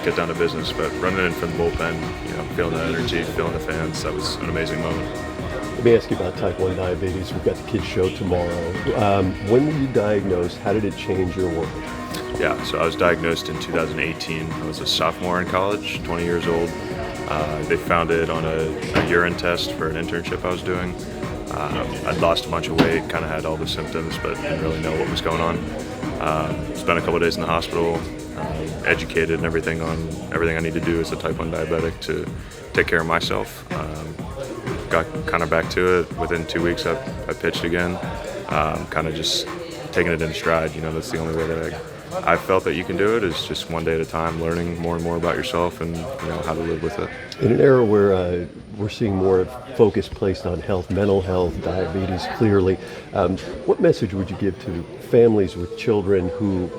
get down to business. But running in from the bullpen, feeling the energy, feeling the fans, that was an amazing moment. Let me ask you about type 1 diabetes. We've got the kids' show tomorrow. When were you diagnosed? How did it change your world? Yeah, so I was diagnosed in 2018. I was a sophomore in college, 20 years old. They found it on a urine test for an internship I was doing. I'd lost a bunch of weight, kind of had all the symptoms, but didn't really know what was going on. Spent a couple of days in the hospital, educated and everything on everything I need to do as a type 1 diabetic to take care of myself. Got kind of back to it. Within 2 weeks, I pitched again. Kind of just taking it in stride. That's the only way that I felt that you can do it, is just one day at a time, learning more and more about yourself and how to live with it. In an era where we're seeing more focus placed on health, mental health, diabetes, clearly, what message would you give to families with children who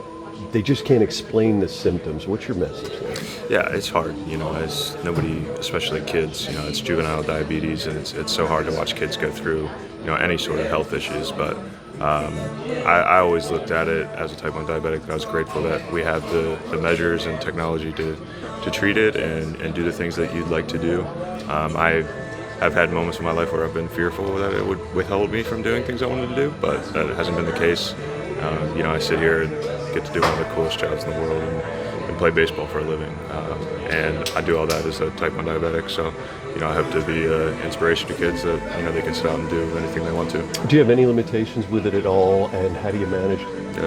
they just can't explain the symptoms? What's your message there? Yeah, it's hard, as nobody, especially kids, it's juvenile diabetes, and it's so hard to watch kids go through, any sort of health issues. But I always looked at it as a type 1 diabetic, that I was grateful that we have the measures and technology to treat it and do the things that you'd like to do. I've had moments in my life where I've been fearful that it would withhold me from doing things I wanted to do, but that hasn't been the case. I sit here and get to do one of the coolest jobs in the world and play baseball for a living. And I do all that as a type 1 diabetic, so I hope to be an inspiration to kids that they can sit out and do anything they want to. Do you have any limitations with it at all, and how do you manage?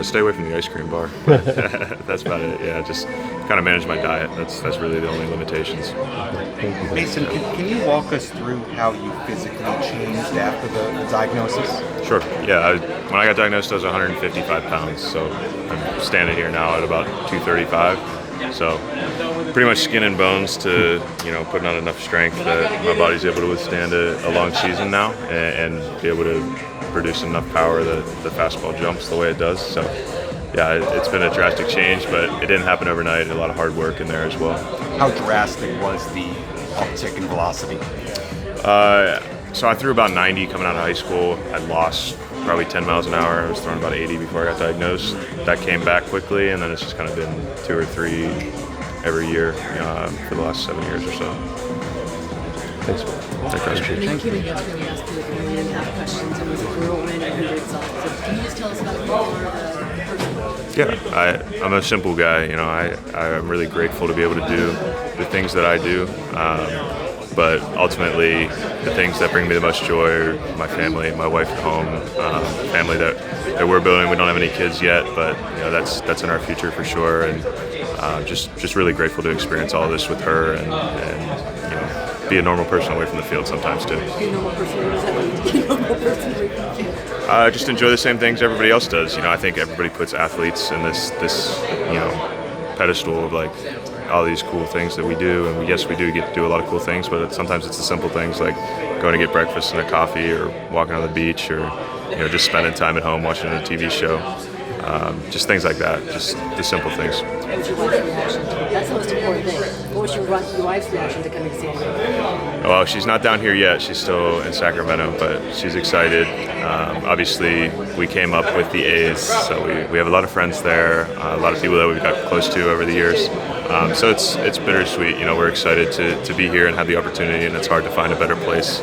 Stay away from the ice cream bar. That's about it. Yeah, just kind of manage my diet. That's really the only limitations. Mason, can you walk us through how you physically changed after the diagnosis? Sure. Yeah, when I got diagnosed, I was 155 pounds, so I'm standing here now at about 235. So pretty much skin and bones to putting on enough strength that my body's able to withstand a long season now and be able to produce enough power that the fastball jumps the way it does. So yeah, it's been a drastic change, but it didn't happen overnight. A lot of hard work in there as well. How drastic was the uptick in velocity? So I threw about 90 coming out of high school. I lost probably 10 miles an hour. I was throwing about 80 before I got diagnosed. That came back quickly, and then it's just kind of been 2 or 3 every year for the last 7 years or so. Thanks, man. Thank you. Yesterday we asked you like 1.5 questions. It was a whirlwind and we were exhausted. Can you just tell us about who you are as a person? Yeah, I'm a simple guy. I'm really grateful to be able to do the things that I do. But ultimately, the things that bring me the most joy are my family, my wife at home, family that we're building. We don't have any kids yet, but that's in our future for sure. And just really grateful to experience all this with her and be a normal person away from the field sometimes too. Be a normal person. What does that mean to be a normal person away from the field? Just enjoy the same things everybody else does. I think everybody puts athletes in this pedestal of like all these cool things that we do, and yes, we do get to do a lot of cool things, but sometimes it's the simple things like going to get breakfast and a coffee, or walking on the beach, or just spending time at home watching a TV show. Just things like that, just the simple things. What was your wife's reaction? That's the most important thing. What was your wife's reaction to coming to see you? Well, she's not down here yet. She's still in Sacramento, but she's excited. Obviously, we came up with the A's, so we have a lot of friends there, a lot of people that we've got close to over the years. So it's bittersweet. We're excited to be here and have the opportunity, and it's hard to find a better place,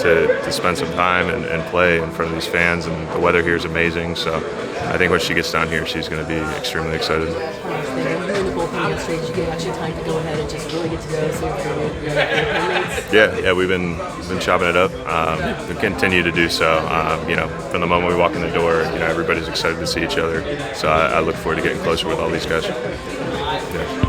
to spend some time and play in front of these fans. And the weather here is amazing. So I think when she gets down here, she's going to be extremely excited. You in the bullpen yesterday, did you get extra time to go ahead and just really get to know some of your teammates? Yeah, we've been chopping it up. We continue to do so. From the moment we walk in the door, everybody's excited to see each other. So I look forward to getting closer with all these guys. Yeah.